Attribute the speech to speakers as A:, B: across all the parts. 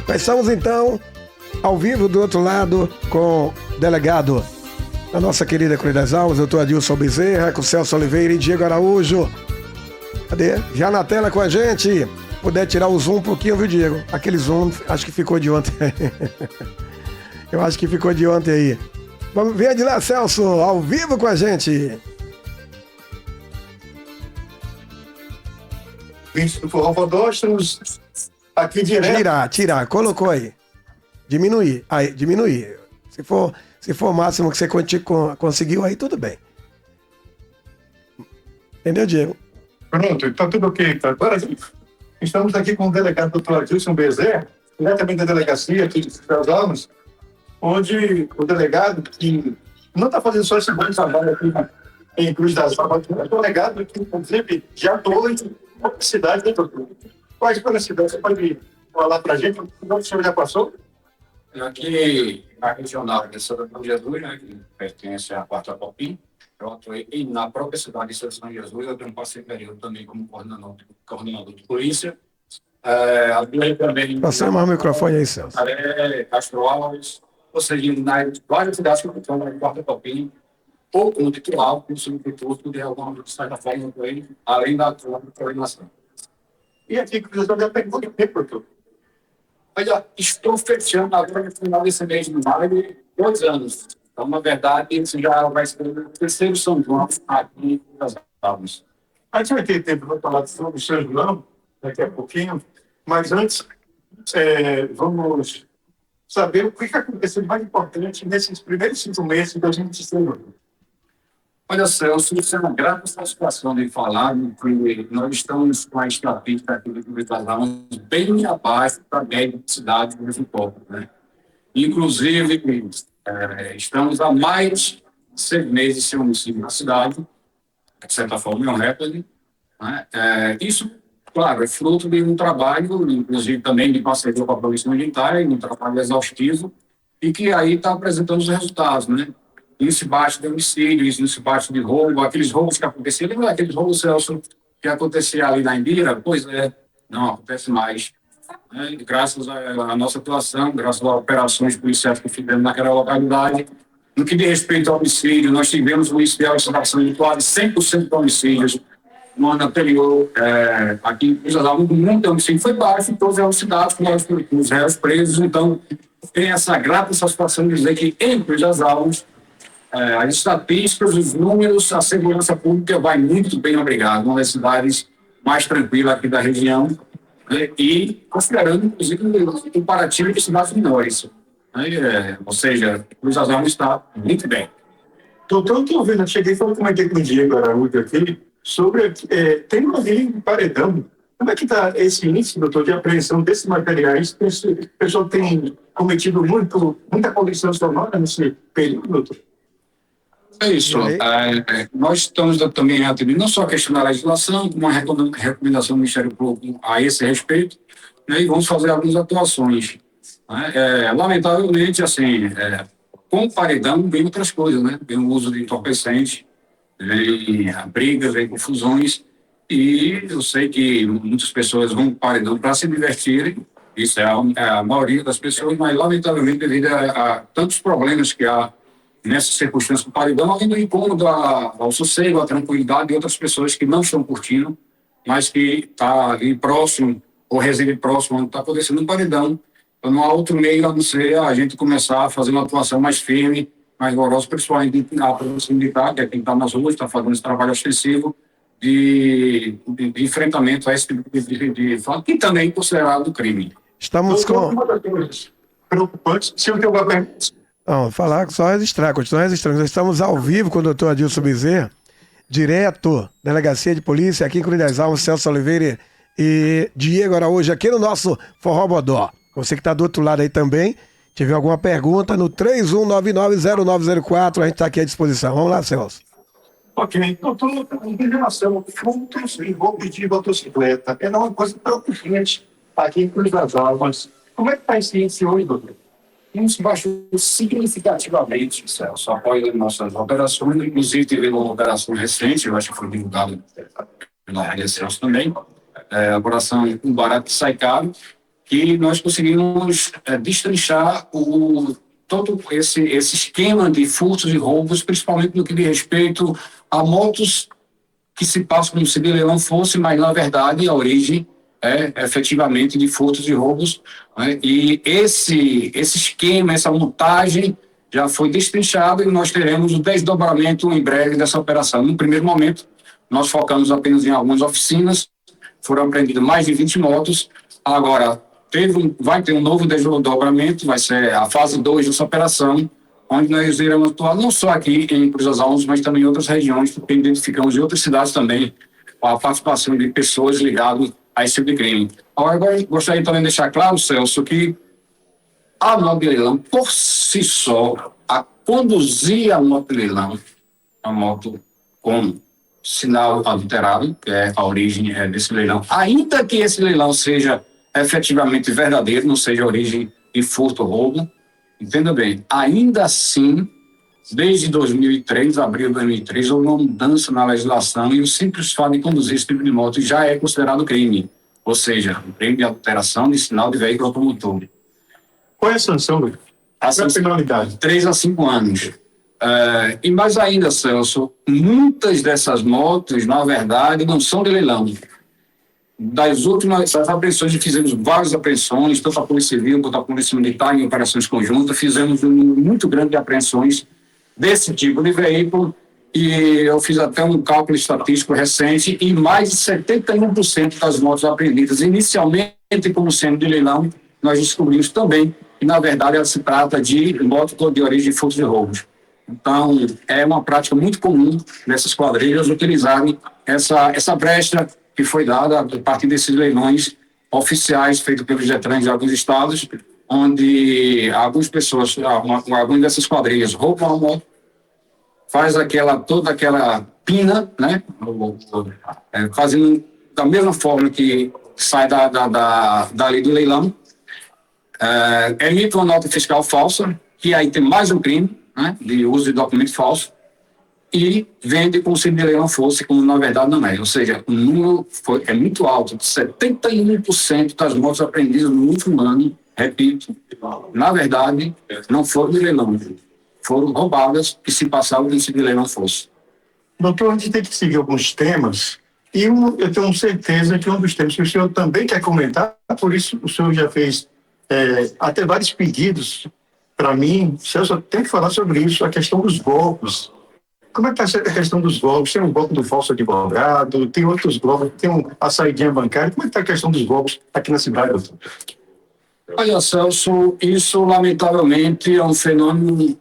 A: Nós estamos então ao vivo do outro lado com o delegado da nossa querida Cruz das Almas, doutor Adilson Bezerra, com Celso Oliveira e Diego Araújo. Cadê? Já na tela com a gente. Puder tirar o zoom um pouquinho, viu, Diego? Aquele zoom, acho que ficou de ontem. Eu acho que ficou de ontem aí. Vamos ver de lá, Celso, ao vivo com a gente.
B: Isso, Forró, estamos aqui direto.
A: Tirar, colocou aí. Diminuir. Aí, diminuir. Se for o máximo que você conseguiu, aí tudo bem. Entendeu, Diego?
B: Pronto, tá tudo ok. Agora estamos aqui com o delegado doutor Adilson Bezerra, diretamente da delegacia aqui de Cruz das Almas, onde o delegado, que não está fazendo só esse bom trabalho aqui em Cruz das Almas, mas o delegado que, inclusive, já atuou em qualquer cidade, né, doutor? Quais foram as cidades? Você pode falar para a gente onde o senhor já passou?
C: Aqui na regional de São Jesus, né, que pertence à Quarta Copim, eu atuei na própria cidade de São Jesus, eu passei período também como coordenador de polícia. Atuei também...
A: Passei mais o microfone aí, Celso.
C: Castro Alves, ou seja, nas várias cidades que estão na Quarta Copim, ou como titular, como substituto de alguma certa forma, além da coordenação.
B: E aqui, Cruz das Almas, já tem muito tempo, doutor?
C: Olha, estou fechando agora no final desse mês de maio, 2 anos. Então, na verdade, isso já vai ser o terceiro São João aqui nas Almas.
B: A gente vai ter tempo para falar sobre o São João daqui a pouquinho, mas antes, vamos saber o que aconteceu de mais importante nesses primeiros 5 meses de 2019.
C: Olha, Celso, isso é uma grande satisfação de falar que nós estamos com a estatística aqui do Cruz das Almas bem abaixo da média de cidade do Vitória, né? Inclusive, estamos há mais de 6 meses sem homicídio na cidade, de certa forma é um recorde, né? Isso, claro, é fruto de um trabalho, inclusive também de parceria com a Polícia Militar, um trabalho exaustivo, e que aí está apresentando os resultados, né? Índice baixo de homicídio, índice baixo de roubo, aqueles roubos que aconteciam, lembra aqueles roubos, Celso, que acontecia ali na Imbira? Pois é, não acontece mais. Graças à nossa atuação, graças às operações policiais que fizemos naquela localidade. No que diz respeito ao homicídio, nós tivemos um índice de alteração de quase 100% de homicídios. No ano anterior, aqui em Cruz das Almas, muito homicídio foi baixo em todas as cidades, com os réus presos. Então, tem essa grata satisfação de dizer que em Cruz das Almas, as estatísticas, os números, a segurança pública vai muito bem, obrigado. Uma das cidades mais tranquilas aqui da região, né? E considerando, inclusive, o comparativo de cidades menores. Ou seja, Cruz das Almas está muito bem.
B: Doutor, eu estou vendo, eu cheguei e comentei com o Diego Araújo aqui sobre tem uma linha de paredão. Como é que está esse índice, doutor, de apreensão desses materiais? O pessoal tem cometido muita poluição sonora nesse período, doutor?
C: É isso. Nós estamos também atendendo não só a questão da legislação, como uma recomendação do Ministério Público a esse respeito, né, e vamos fazer algumas atuações. Lamentavelmente, assim, com o paredão vem outras coisas, né? Vem o uso de entorpecentes, vem brigas, vem confusões, e eu sei que muitas pessoas vão para o paredão para se divertirem, isso é a maioria das pessoas, mas lamentavelmente devido a tantos problemas que há nessas circunstâncias do paredão, além do incômodo ao sossego, à tranquilidade de outras pessoas que não estão curtindo, mas que está ali próximo, ou reside próximo, onde está acontecendo um paredão. Então, não há outro meio a não ser a gente começar a fazer uma atuação mais firme, mais rigorosa, principalmente a Polícia Militar, que é quem está nas ruas, está fazendo esse trabalho ostensivo de enfrentamento a esse tipo de fato, e também considerado crime.
A: Estamos com...
B: Uma das coisas preocupantes, se eu tenho uma pergunta...
A: Não, falar só registrar, continuar registrando. Nós estamos ao vivo com o doutor Adilson Bezerra, direto, Delegacia de Polícia, aqui em Cruz das Almas, Celso Oliveira e Diego Araújo, aqui no nosso Forró Bodó. Você que está do outro lado aí também, tiver alguma pergunta, no 31990904, a gente está aqui à disposição. Vamos lá, Celso.
B: Ok, doutor, em relação a furtos e roubo de motocicleta, é uma coisa preocupante aqui em Cruz das Almas. Como é que está esse índice hoje, doutor?
C: Isso baixou significativamente, Celso, após as nossas operações, inclusive teve uma operação recente, eu acho que foi divulgada pela Rádio Celso também, a operação Um Barato Sai Caro, que nós conseguimos destrinchar todo esse esquema de furtos e roubos, principalmente no que diz respeito a motos que se passam como se de leilão fosse, mas na verdade a origem é efetivamente de furtos e roubos, né? E esse esquema, essa montagem já foi destrinchado e nós teremos o desdobramento em breve dessa operação. No primeiro momento, nós focamos apenas em algumas oficinas, foram apreendidas mais de 20 motos. Agora, vai ter um novo desdobramento, vai ser a fase 2 dessa operação, onde nós iremos atuar não só aqui em Cruz das Almas, mas também em outras regiões, porque identificamos em outras cidades também a participação de pessoas ligadas a esse tipo de crime. Agora, eu gostaria também de deixar claro, Celso, que a moto de leilão, por si só, a conduzir a moto de leilão, a moto com sinal adulterado, que é a origem desse leilão, ainda que esse leilão seja efetivamente verdadeiro, não seja origem de furto ou roubo, entenda bem, ainda assim, desde 2003, abril de 2003, houve uma mudança na legislação e o simples fato de conduzir esse tipo de moto já é considerado crime, ou seja, um crime de alteração de sinal de veículo automotor.
B: Qual é a sanção, Luiz? Qual é a penalidade?
C: 3 a 5 anos. E mais ainda, Celso, muitas dessas motos, na verdade, não são de leilão. Das últimas apreensões, fizemos várias apreensões, tanto a Polícia Civil quanto a Polícia Militar, em operações conjuntas, fizemos um número muito grande de apreensões desse tipo de veículo, e eu fiz até um cálculo estatístico recente, e mais de 71% das motos apreendidas inicialmente como sendo de leilão, nós descobrimos também que, na verdade, ela se trata de moto de origem de furtos e roubos. Então, é uma prática muito comum nessas quadrilhas utilizarem essa brecha que foi dada a partir desses leilões oficiais feitos pelos Detran de alguns estados, onde algumas pessoas, algumas dessas quadrilhas roubam a moto, faz toda aquela pina, né? Fazendo da mesma forma que sai dali do leilão, emite uma nota fiscal falsa, que aí tem mais um crime, né, de uso de documento falso, e vende como se de leilão fosse, como na verdade não é. Ou seja, o número é muito alto, de 71% das motos apreendidas no último ano, repito, na verdade, não foram de leilão, foram roubadas e se passavam como se de leilão fosse.
B: Doutor, a gente tem que seguir alguns temas, e eu tenho certeza que um dos temas que o senhor também quer comentar, por isso o senhor já fez até vários pedidos para mim, o senhor tem que falar sobre isso, a questão dos golpes. Como é que está a questão dos golpes? Tem um golpe do falso advogado, tem outros golpes, tem a saidinha bancária. Como é que está a questão dos golpes aqui na cidade, doutor?
C: Olha, Celso, isso lamentavelmente é um fenômeno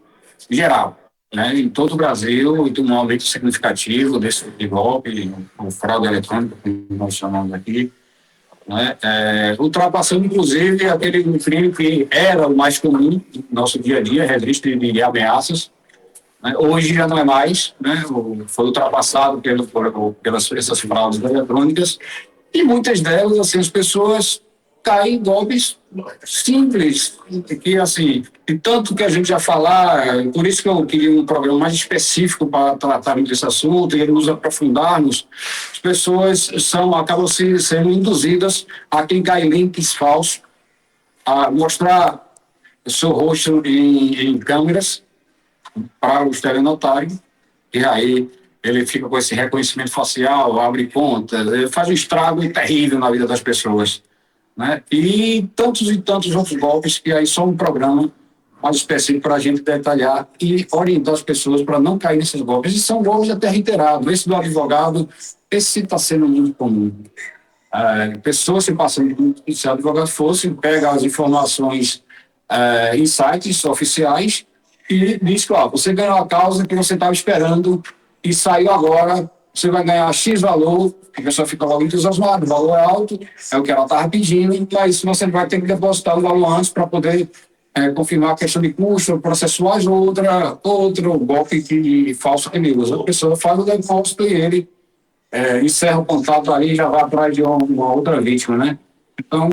C: geral, né? Em todo o Brasil, e tem um aumento significativo desse tipo de golpe, o fraude eletrônico, que nós chamamos aqui, né? Ultrapassando, inclusive, aquele crime que era o mais comum no nosso dia a dia, registro de ameaças. Hoje já não é mais, né? Foi ultrapassado pelas essas fraudes eletrônicas, e muitas delas, assim, as pessoas caem em golpes simples, que assim, e tanto que a gente já falar, por isso que eu queria um programa mais específico para tratar desse assunto e nos aprofundarmos. As pessoas acabam sendo induzidas a clicar em links falsos, a mostrar o seu rosto em câmeras para o estelionatário, e aí ele fica com esse reconhecimento facial, abre conta, faz um estrago terrível na vida das pessoas, né? E tantos outros golpes, que aí só um programa mais específico para a gente detalhar e orientar as pessoas para não cair nesses golpes. E são golpes até reiterados. Esse do advogado, esse está sendo muito comum. Pessoas se passando se o advogado fosse, pega as informações em sites oficiais e diz que você ganhou a causa que você estava esperando e saiu agora, você vai ganhar X valor, a pessoa fica logo entusiasmada, o valor é alto, é o que ela estava pedindo, mas você vai ter que depositar o valor antes para poder confirmar a questão de custos processuais ou outro golpe falso que ele usa. A pessoa faz o depósito e ele encerra o contato ali e já vai atrás de uma outra vítima, né? Então,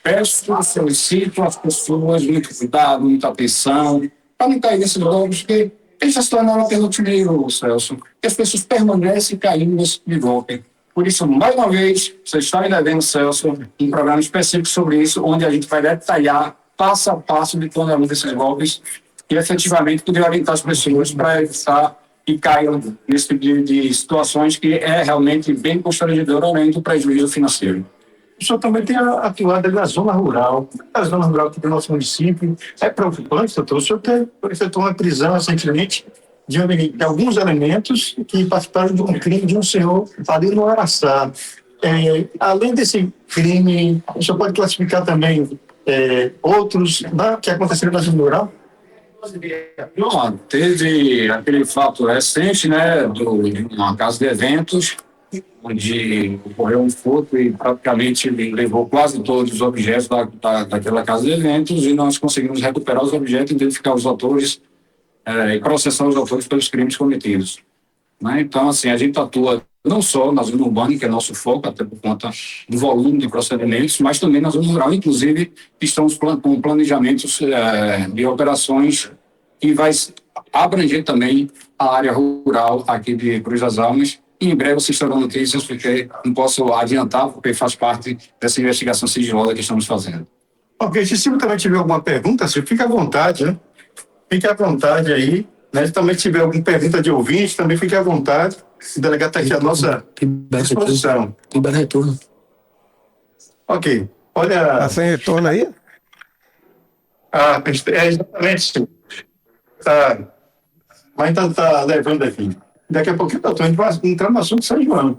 C: eu solicito às pessoas muito cuidado, muita atenção, para não cair nesses golpes, porque eles já se tornaram pelo dinheiro, Celso, que as pessoas permanecem caindo nesse golpe. Por isso, mais uma vez, vocês estão me devendo, Celso, um programa específico sobre isso, onde a gente vai detalhar passo a passo de cada um desses golpes e efetivamente poder orientar as pessoas para evitar que caiam nesse tipo de situações que é realmente bem constrangedor, além do prejuízo financeiro.
B: O senhor também tem atuado na zona rural. A zona rural aqui do nosso município é preocupante, doutor. O senhor efetuou uma prisão recentemente de alguns elementos que participaram de um crime de um senhor ali no Araçá. Além desse crime, o senhor pode classificar também outros que aconteceram na zona rural?
C: Não, teve aquele fato recente, né, de uma casa de eventos, onde ocorreu um furto e praticamente levou quase todos os objetos daquela casa de eventos, e nós conseguimos recuperar os objetos, identificar os autores e processar os autores pelos crimes cometidos. Né? Então, assim, a gente atua não só na zona urbana, que é nosso foco, até por conta do volume de procedimentos, mas também na zona rural. Inclusive, estamos com planejamentos de operações que vai abranger também a área rural aqui de Cruz das Almas. E em breve vocês terão notícias, porque não posso adiantar, porque faz parte dessa investigação sigilosa que estamos fazendo.
B: Ok, se o senhor também tiver alguma pergunta, senhor, fique à vontade, né? Fique à vontade aí. Né? Se também tiver alguma pergunta de ouvinte, também fique à vontade. O delegado está aqui à nossa disposição.
D: Tem retorno.
B: Ok. Olha.
A: Está sem retorno aí?
B: Exatamente. Mas está levando aqui. Daqui a pouquinho, doutor, a gente vai entrar no assunto de São João.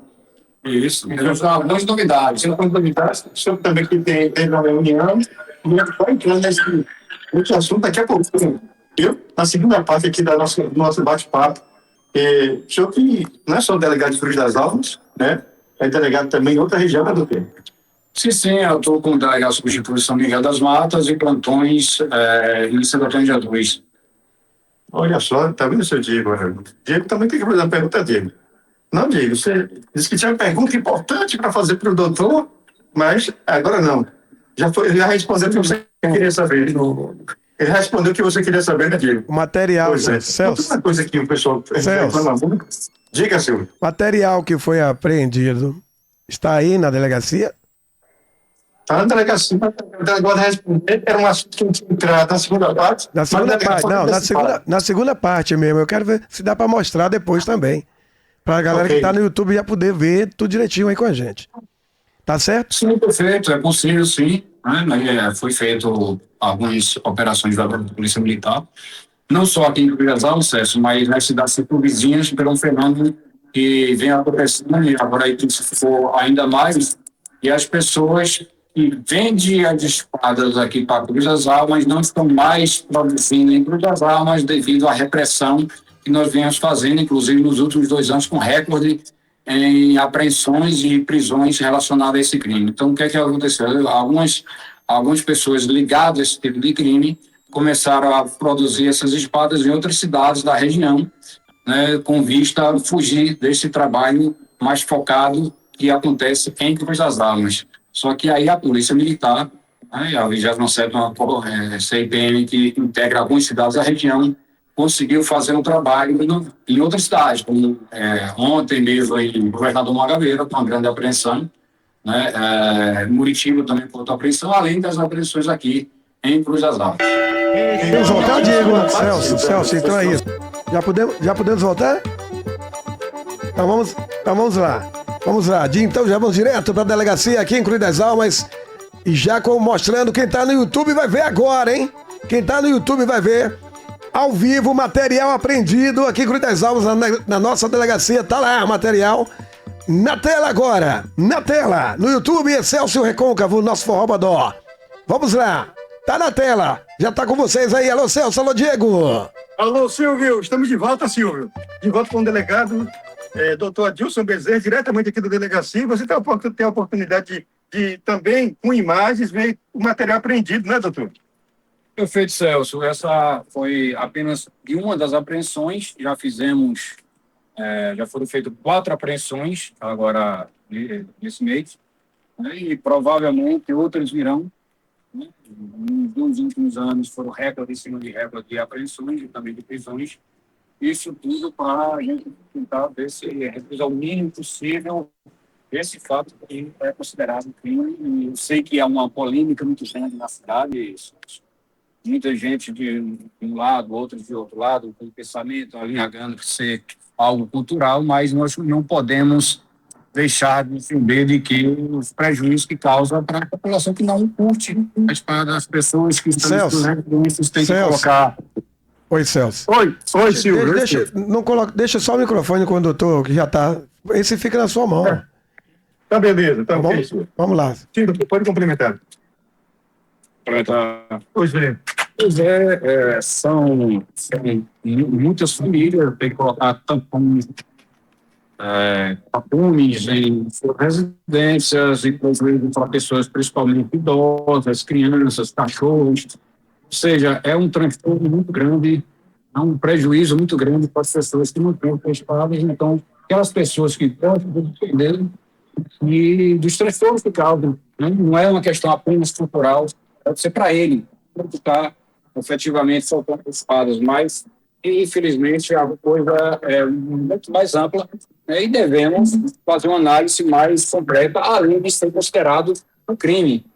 C: Isso. Temos algumas novidades.
B: O senhor também que teve uma reunião, e a gente vai entrar nesse assunto daqui a pouquinho. Viu? Na segunda parte aqui do nosso bate-papo. O senhor que não é só delegado de Cruz das Almas, né? É delegado também em outra região, né, doutor?
C: Sim, eu estou como delegado substituto de São Miguel das Matas e plantões em Santo Antônio de Jesus.
B: Olha só, tá vendo, seu Diego? Diego também tem que fazer uma pergunta, Diego. Não, Diego, você disse que tinha uma pergunta importante para fazer para o doutor, mas agora não. Já respondeu o que você queria saber. Ele respondeu o que você queria saber, né, Diego?
A: O material,
B: Pois é.
A: Celso.
B: Uma coisa que o pessoal reclama muito. Diga, Silvio.
A: Material que foi apreendido está aí na delegacia?
B: Está na delegacia, o delegado responder, era um assunto que não tinha entrado na segunda parte.
A: Na segunda parte, não, na segunda parte mesmo. Eu quero ver se dá para mostrar depois também. Para a galera que está no YouTube já poder ver tudo direitinho aí com a gente. Tá certo?
C: Sim, perfeito. É possível, sim. Foi feito algumas operações da Polícia Militar, não só aqui em Cruz das Almas, mas nas cidades circunvizinhas, pelo um fenômeno que vem acontecendo, e agora aí se for ainda mais, e as pessoas que vendem as espadas aqui para Cruz das Almas não estão mais produzindo em Cruz das Almas devido à repressão que nós viemos fazendo, inclusive nos últimos 2 anos, com recorde em apreensões e prisões relacionadas a esse crime. Então, o que é que aconteceu? Algumas pessoas ligadas a esse tipo de crime começaram a produzir essas espadas em outras cidades da região, né, com vista a fugir desse trabalho mais focado que acontece em Cruz das Almas. Só que aí a Polícia Militar, né, a 27ª CIPM, que integra algumas cidades da região, conseguiu fazer um trabalho em outras cidades, como ontem mesmo em Governador Magabeira, com uma grande apreensão, né, Muritiba também com outra apreensão, além das apreensões aqui em Cruz das Almas.
A: Podemos voltar, Diego? Celso, então é isso. Já podemos voltar? Então vamos lá. Vamos lá. Então já vamos direto para a delegacia aqui em Cruz das Almas. E já mostrando quem tá no YouTube vai ver agora, hein? Quem tá no YouTube vai ver ao vivo o material apreendido aqui em Cruz das Almas, na nossa delegacia. Tá lá o material. Na tela agora. Na tela. No YouTube, Celso Recôncavo, nosso forrobadó. Vamos lá. Tá na tela. Já tá com vocês aí. Alô, Celso. Alô, Diego.
B: Alô, Silvio. Estamos de volta, Silvio. De volta com o delegado, doutor Adilson Bezerra, diretamente aqui da delegacia. Você tem a oportunidade de também, com imagens, ver o material apreendido, né, doutor?
C: Perfeito, Celso. Essa foi apenas de uma das apreensões. Já fizemos, já foram feitas 4 apreensões agora nesse mês, né, e provavelmente outras virão. Nos últimos anos foram recordes em cima de recordes de apreensões e também de prisões. Isso tudo para a gente tentar ver se reduz ao mínimo possível esse fato que é considerado crime, e eu sei que há uma polêmica muito grande na cidade, muita gente de um lado, outros de outro lado, com o pensamento alinhagando que ser algo cultural, mas nós não podemos deixar de entender de que os prejuízos que causa para a população que não curte, mas para as pessoas que estão
A: Celso,
C: doenças tem que
A: Celso.
C: colocar.
A: Oi, Celso.
C: Oi, Silvio.
A: Deixa só o microfone com o doutor, que já tá. Esse fica na sua mão.
B: Tá beleza, tá ok, senhor.
A: Vamos lá.
B: Sim, doutor, pode complementar.
C: Pois é, são muitas famílias, tem que colocar tampões, tapumes em suas residências, inclusive para pessoas principalmente idosas, crianças, cachorros. Ou seja, é um transtorno muito grande, é um prejuízo muito grande para as pessoas que não têm principais. Então, aquelas pessoas que podem depender e dos transtornos que causam, né? Não é uma questão apenas cultural, deve ser para ele, para estar efetivamente soltando espadas, mas infelizmente a coisa é muito mais ampla, né? E devemos fazer uma análise mais completa, além de ser considerado um crime.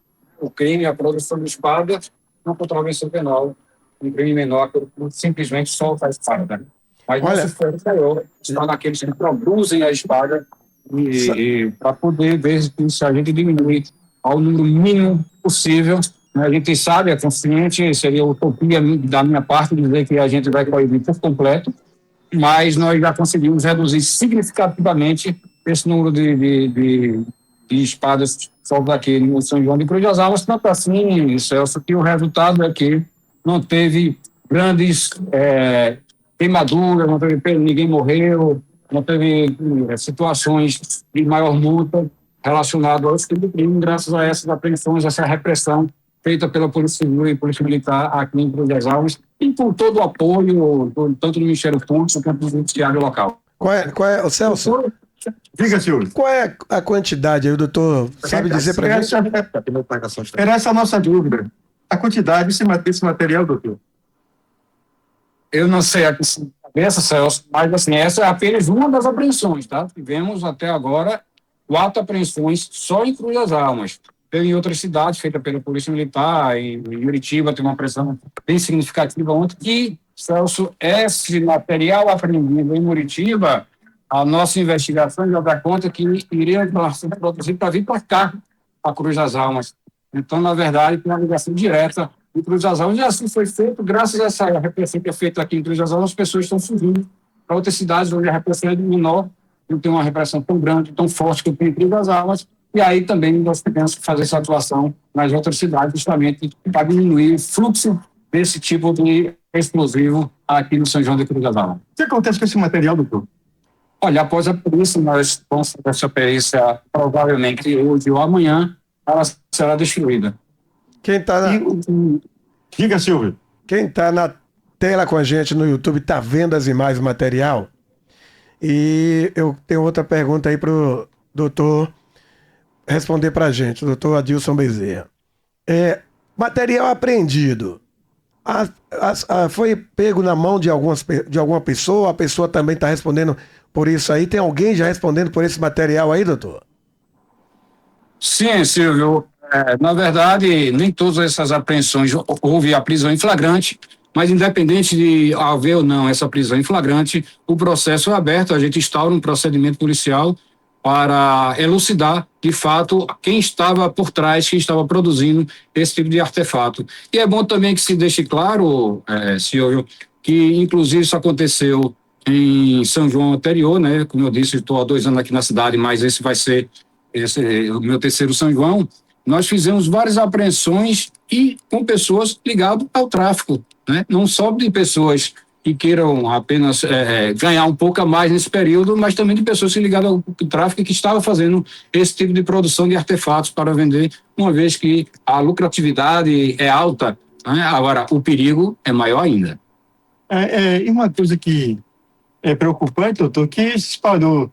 C: O crime, a produção de espada, uma contravenção penal, um crime menor que simplesmente solta a espada. Mas
A: Olha,
C: nosso foco maior está naqueles que produzem a espada e para poder ver se a gente diminui ao número mínimo possível. A gente sabe, é consciente, seria utopia da minha parte dizer que a gente vai coibir por completo, mas nós já conseguimos reduzir significativamente esse número de espadas soltas aqui no São João de Cruz das Almas, tanto assim, Celso, que o resultado é que não teve grandes queimaduras, não teve, ninguém morreu, não teve situações de maior multa relacionadas ao tipo de crime, graças a essas apreensões, essa repressão feita pela Polícia Civil e Polícia Militar aqui em Cruz das Almas, e por todo o apoio, tanto do Ministério Público quanto do Judiciário local.
A: Qual é, o Celso?
B: Diga, Silvio.
A: Qual é a quantidade aí, o doutor sabe dizer para gente?
B: Era essa a nossa dúvida. A quantidade desse material, doutor?
C: Eu não sei a cabeça, Celso, mas assim, essa é apenas uma das apreensões, tá? Tivemos até agora 4 apreensões só em Cruz das Almas. Em outras cidades, feita pela Polícia Militar, em Muritiba, tem uma apreensão bem significativa ontem, que, Celso, esse material apreendido em Muritiba, a nossa investigação já dá conta que iria ser produzido para vir para cá, para Cruz das Almas. Então, na verdade, tem uma ligação direta em Cruz das Almas, e assim foi feito, graças a essa repressão que é feita aqui em Cruz das Almas, as pessoas estão fugindo para outras cidades onde a repressão é menor, não tem uma repressão tão grande, tão forte que tem em Cruz das Almas, e aí também nós temos que fazer essa atuação nas outras cidades, justamente para diminuir o fluxo desse tipo de explosivo aqui no São João de Cruz das Almas.
B: O que acontece com esse material, doutor?
C: Olha, após a perícia, nós vamos fazer essa perícia provavelmente hoje ou amanhã, ela será destruída.
A: Quem tá na...
B: Diga, Silvio.
A: Quem tá na tela com a gente no YouTube tá vendo as imagens, o material. E eu tenho outra pergunta aí pro doutor responder pra gente, o doutor Adilson Bezerra. Material apreendido. Foi pego na mão de alguma pessoa? A pessoa também está respondendo por isso aí? Tem alguém já respondendo por esse material aí, doutor?
C: Sim, Silvio. Na verdade, nem todas essas apreensões houve a prisão em flagrante, mas independente de haver ou não essa prisão em flagrante, o processo é aberto, a gente instaura um procedimento policial para elucidar, de fato, quem estava por trás, quem estava produzindo esse tipo de artefato. E é bom também que se deixe claro, Silvio, que inclusive isso aconteceu em São João anterior, né? Como eu disse, estou há 2 anos aqui na cidade, mas esse vai ser o meu 3º São João. Nós fizemos várias apreensões e com pessoas ligadas ao tráfico, né? Não só de pessoas que queiram apenas ganhar um pouco a mais nesse período, mas também de pessoas ligadas ao tráfico que estavam fazendo esse tipo de produção de artefatos para vender, uma vez que a lucratividade é alta, né? Agora, o perigo é maior ainda.
B: E uma coisa que é preocupante, doutor, que se espalhou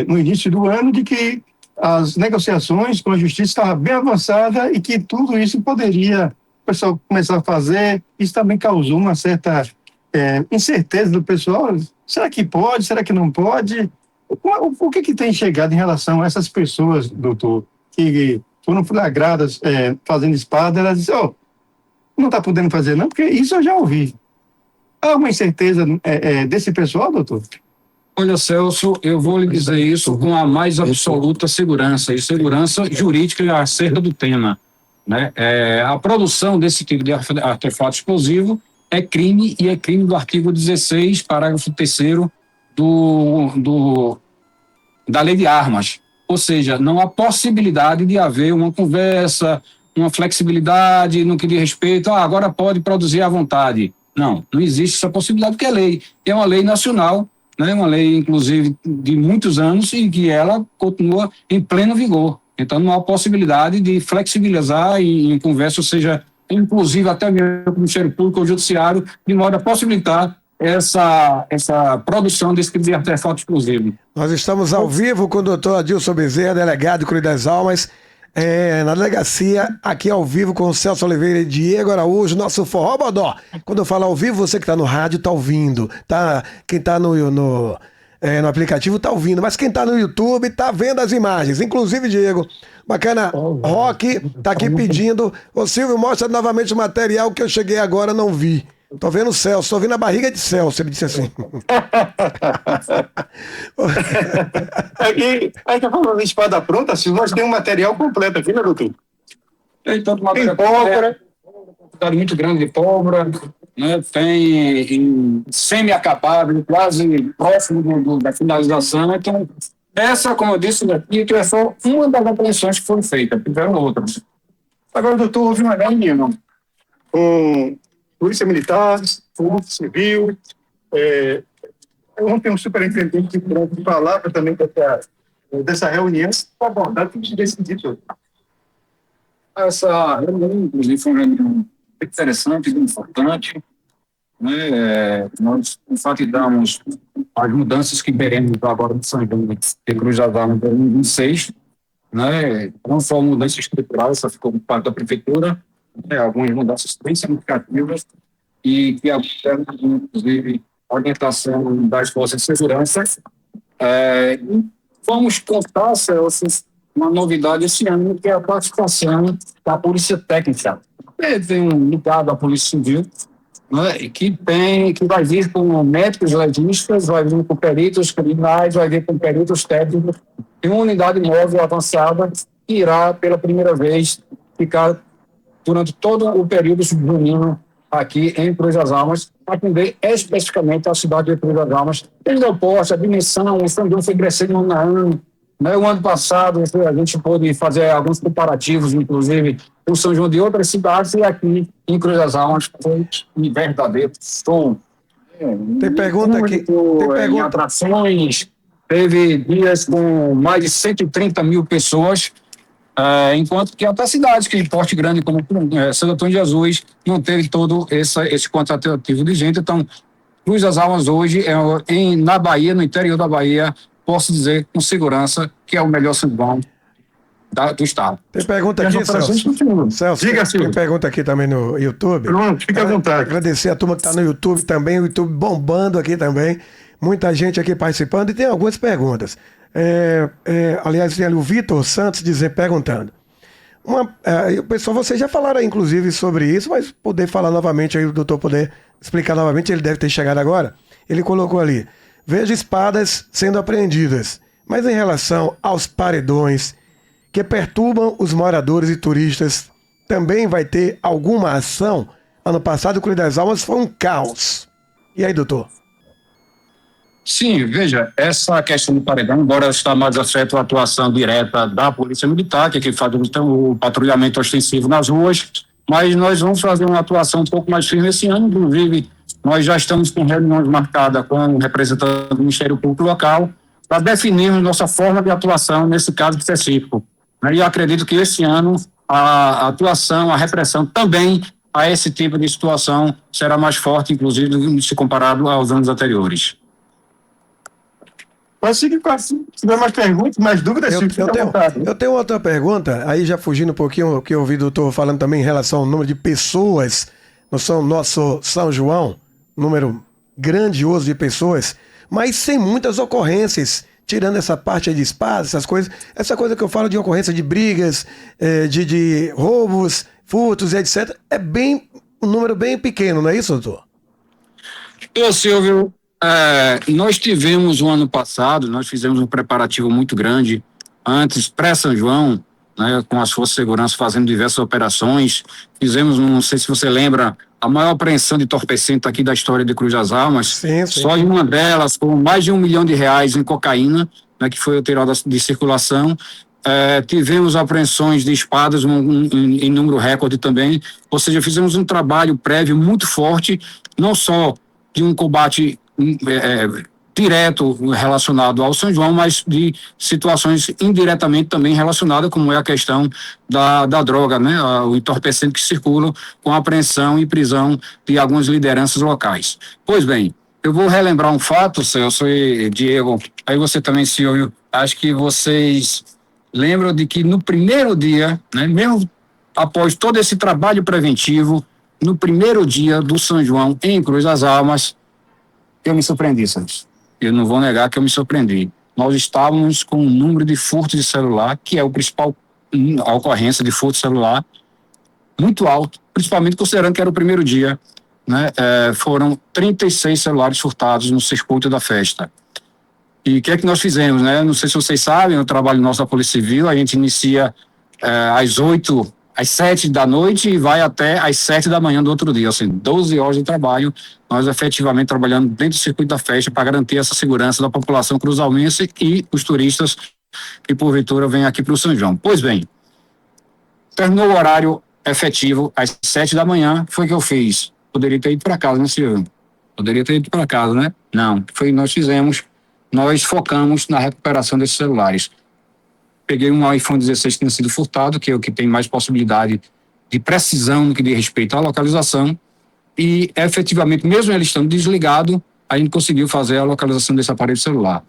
B: no início do ano de que as negociações com a justiça estavam bem avançadas e que tudo isso poderia o pessoal começar a fazer. Isso também causou uma certa incerteza do pessoal. Será que pode? Será que não pode? O que tem chegado em relação a essas pessoas, doutor, que foram flagradas fazendo espada, elas dizem, não está podendo fazer não, porque isso eu já ouvi. Há uma incerteza desse pessoal, doutor?
C: Olha, Celso, eu vou lhe dizer isso com a mais absoluta segurança, e segurança jurídica acerca do tema, né? A produção desse tipo de artefato explosivo é crime, e é crime do artigo 16, parágrafo 3º da Lei de Armas. Ou seja, não há possibilidade de haver uma conversa, uma flexibilidade no que diz respeito, agora pode produzir à vontade. Não existe essa possibilidade, porque é lei. É uma lei nacional, né? Uma lei, inclusive, de muitos anos, e que ela continua em pleno vigor. Então, não há possibilidade de flexibilizar em conversa, ou seja, inclusive até mesmo o Ministério Público ou o Judiciário, de modo a possibilitar essa produção desse tipo de artefato explosivo.
A: Nós estamos ao vivo com o doutor Adilson Bezerra, delegado de Cruz das Almas, na delegacia, aqui ao vivo com o Celso Oliveira e Diego Araújo, nosso Forró Bodó. Quando eu falo ao vivo, você que está no rádio está ouvindo, tá? Quem está no aplicativo está ouvindo, mas quem está no YouTube está vendo as imagens. Inclusive, Diego, bacana, Rock está aqui pedindo, ô Silvio, mostra novamente o material que eu cheguei agora, não vi. Tô vendo o Celso, tô vendo a barriga de Celso, ele disse assim.
B: Aqui, a gente tá falando de espada pronta, Silvio, nós temos um material completo aqui, né, doutor?
C: Tem tanto material, pólvora, quantidade muito grande de pólvora, né? Tem semi-acabado, quase próximo da finalização. Então, essa, como eu disse, daqui, que é só uma das apreensões que foram feitas, tiveram outras.
B: Agora, doutor, houve uma reunião com Polícia Militar, Polícia Civil, ontem um superintendente de palavra também dessa reunião, para abordar tudo desse dito.
C: Essa reunião, inclusive, foi uma reunião interessante, importante, né? Nós enfatizamos as mudanças que veremos agora de São João de Cruz das Almas em 2026, né? Não só mudanças estruturais, essa ficou por parte da Prefeitura, algumas mudanças bem significativas, e que inclusive, a orientação das forças de segurança. Vamos contar, Celso, uma novidade esse ano, que é a participação da Polícia Técnica. Tem um ligado à Polícia Civil, né, que vai vir com médicos legistas, vai vir com peritos criminais, vai vir com peritos técnicos, e uma unidade móvel avançada que irá, pela primeira vez, ficar durante todo o período junino aqui em Cruz das Almas, atender especificamente a cidade de Cruz das Almas. Tendo o porte, a dimensão, o São João foi crescendo ano a ano. Né? O ano passado, a gente pôde fazer alguns comparativos, inclusive, com o São João de outras cidades, e aqui em Cruz das Almas foi um verdadeiro show.
A: Tem pergunta aqui.
C: Em atrações, teve dias com mais de 130 mil pessoas, enquanto que outras cidades que de porte grande, como Santo Antônio de Jesus, não teve todo esse quantitativo de gente. Então, Cruz das Almas hoje, na Bahia, no interior da Bahia, posso dizer com segurança que é o melhor São João do estado.
A: Tem pergunta aqui, Celso?
B: Diga,
A: tem pergunta aqui também no YouTube.
B: Pronto, fica à vontade.
A: Agradecer a turma que está no YouTube também, o YouTube bombando aqui também. Muita gente aqui participando e tem algumas perguntas. Aliás, tem ali o Vitor Santos perguntando. Pessoal, vocês já falaram aí, inclusive, sobre isso, mas poder falar novamente, aí o doutor poder explicar novamente, ele deve ter chegado agora. Ele colocou ali: vejo espadas sendo apreendidas, mas em relação aos paredões que perturbam os moradores e turistas, também vai ter alguma ação? Ano passado, o Cruz das Almas foi um caos. E aí, doutor?
C: Sim, veja, essa questão do paredão, embora está mais afeto à atuação direta da Polícia Militar, que faz o patrulhamento ostensivo nas ruas, mas nós vamos fazer uma atuação um pouco mais firme esse ano. Inclusive, nós já estamos com reuniões marcadas com o representante do Ministério Público local para definirmos nossa forma de atuação nesse caso específico. E eu acredito que esse ano a atuação, a repressão também a esse tipo de situação será mais forte, inclusive, se comparado aos anos anteriores.
B: Pode seguir, se tiver mais perguntas, mais dúvidas,
A: eu tenho outra pergunta, aí já fugindo um pouquinho o que eu ouvi o doutor falando também em relação ao número de pessoas no nosso São João, número grandioso de pessoas, mas sem muitas ocorrências tirando essa parte aí de espadas, essas coisas, essa coisa que eu falo de ocorrência de brigas, de roubos, furtos, etc., é bem um número bem pequeno, não é isso, doutor?
C: Silvio, nós tivemos o ano passado, nós fizemos um preparativo muito grande, antes, pré-São João, né, com as forças de segurança fazendo diversas operações. Fizemos, não sei se você lembra, a maior apreensão de entorpecente aqui da história de Cruz das Almas.
A: Sim.
C: Só em uma delas, com mais de R$1 milhão em cocaína, né, que foi retirada de circulação. Tivemos apreensões de espadas em número recorde também. Ou seja, fizemos um trabalho prévio muito forte, não só de um combate direto relacionado ao São João, mas de situações indiretamente também relacionadas, como é a questão da droga, né? O entorpecente que circula, com a apreensão e prisão de algumas lideranças locais. Pois bem, eu vou relembrar um fato, Celso e Diego, aí você também, Silvio, acho que vocês lembram de que no primeiro dia, né, mesmo após todo esse trabalho preventivo, no primeiro dia do São João em Cruz das Almas, eu me surpreendi, Celso. Eu não vou negar que eu me surpreendi. Nós estávamos com um número de furtos de celular, que é o principal a ocorrência de furto de celular, muito alto, principalmente considerando que era o primeiro dia, né? Foram 36 celulares furtados no circuito da festa. E o que é que nós fizemos, né? Não sei se vocês sabem, o trabalho nosso da Polícia Civil, a gente inicia às 7 da noite e vai até às 7 da manhã do outro dia, assim, 12 horas de trabalho, nós efetivamente trabalhando dentro do circuito da festa para garantir essa segurança da população cruzalmense e os turistas que porventura vêm aqui para o São João. Pois bem, terminou o horário efetivo às 7 da manhã, foi o que eu fiz. Poderia ter ido para casa, né, Silvio? Poderia ter ido para casa, né? Não, foi o que nós fizemos, nós focamos na recuperação desses celulares. Peguei um iPhone 16 que tinha sido furtado, que é o que tem mais possibilidade de precisão no que diz respeito à localização, e efetivamente, mesmo ele estando desligado, a gente conseguiu fazer a localização desse aparelho celular.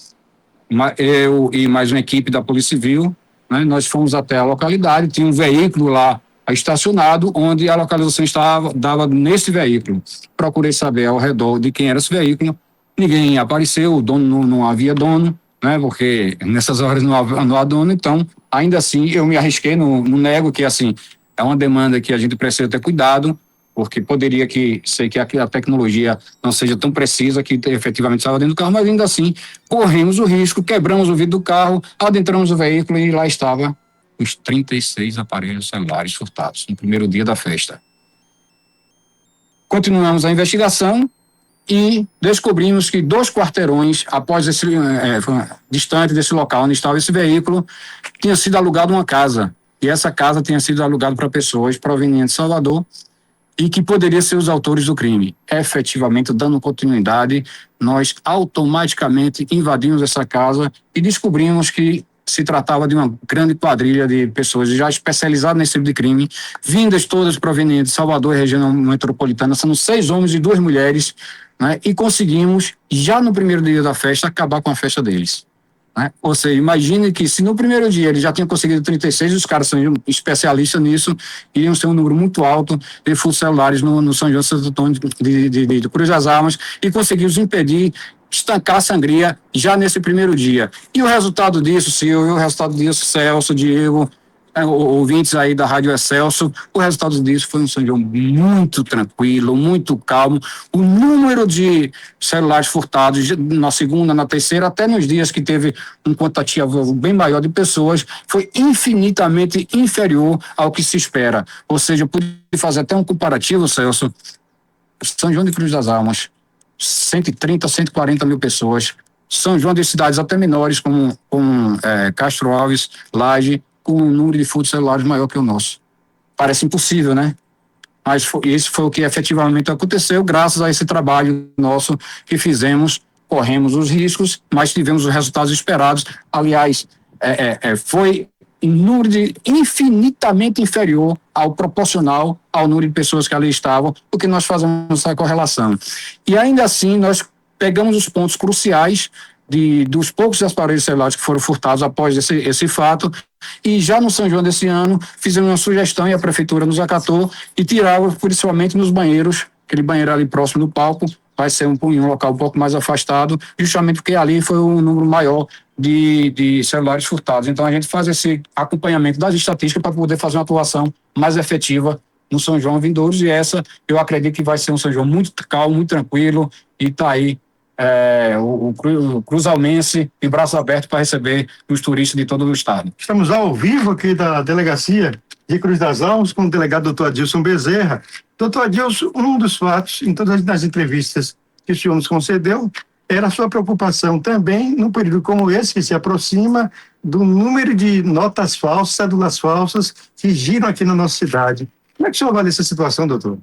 C: Eu e mais uma equipe da Polícia Civil, né, nós fomos até a localidade, tinha um veículo lá estacionado, onde a localização dava nesse veículo. Procurei saber ao redor de quem era esse veículo, ninguém apareceu, o dono não havia dono, né, porque nessas horas não há dono, então, ainda assim, eu me arrisquei, não nego que, assim, é uma demanda que a gente precisa ter cuidado, porque poderia ser que a tecnologia não seja tão precisa que efetivamente estava dentro do carro, mas ainda assim, corremos o risco, quebramos o vidro do carro, adentramos o veículo e lá estava os 36 aparelhos celulares furtados, no primeiro dia da festa. Continuamos a investigação, e descobrimos que 2 quarteirões após distante desse local onde estava esse veículo, tinha sido alugada uma casa, e essa casa tinha sido alugada para pessoas provenientes de Salvador e que poderiam ser os autores do crime. Efetivamente, dando continuidade, nós automaticamente invadimos essa casa e descobrimos que se tratava de uma grande quadrilha de pessoas já especializadas nesse tipo de crime, vindas todas provenientes de Salvador e região metropolitana, são 6 homens e 2 mulheres, né, e conseguimos, já no primeiro dia da festa, acabar com a festa deles. Né? Ou seja, imagine que se no primeiro dia eles já tinham conseguido 36, os caras são especialistas nisso, iriam ser um número muito alto de furtos celulares no São João de Santo Antônio de Cruz das Almas, e conseguimos impedir, estancar a sangria já nesse primeiro dia. E o resultado disso, Silvio, o resultado disso, Celso, Diego, ouvintes aí da Rádio Excelso, o resultado disso foi um São João muito tranquilo, muito calmo. O número de celulares furtados na segunda, na terceira, até nos dias que teve um quantitativo bem maior de pessoas, foi infinitamente inferior ao que se espera. Ou seja, eu pude fazer até um comparativo, Celso, São João de Cruz das Almas, 130, 140 mil pessoas, São João de cidades até menores, como Castro Alves, Laje, com um número de furtos celulares maior que o nosso. Parece impossível, né? Mas isso foi o que efetivamente aconteceu, graças a esse trabalho nosso que fizemos, corremos os riscos, mas tivemos os resultados esperados. Aliás, foi um número infinitamente inferior ao proporcional ao número de pessoas que ali estavam, porque nós fazemos essa correlação. E ainda assim, nós pegamos os pontos cruciais dos poucos aparelhos celulares que foram furtados após esse fato, e já no São João desse ano fizemos uma sugestão e a prefeitura nos acatou e tirava principalmente nos banheiros, aquele banheiro ali próximo do palco, vai ser um local um pouco mais afastado, justamente porque ali foi um número maior de celulares furtados. Então, a gente faz esse acompanhamento das estatísticas para poder fazer uma atuação mais efetiva no São João vindouros, e essa eu acredito que vai ser um São João muito calmo, muito tranquilo, e está aí o Cruzalmense de braços abertos para receber os turistas de todo o estado.
B: Estamos ao vivo aqui da delegacia de Cruz das Almas com o delegado doutor Adilson Bezerra. Doutor Adilson, um dos fatos, em todas as entrevistas que o senhor nos concedeu, era a sua preocupação também, num período como esse, que se aproxima do número de notas falsas, cédulas falsas que giram aqui na nossa cidade. Como é que o senhor avalia essa situação, doutor?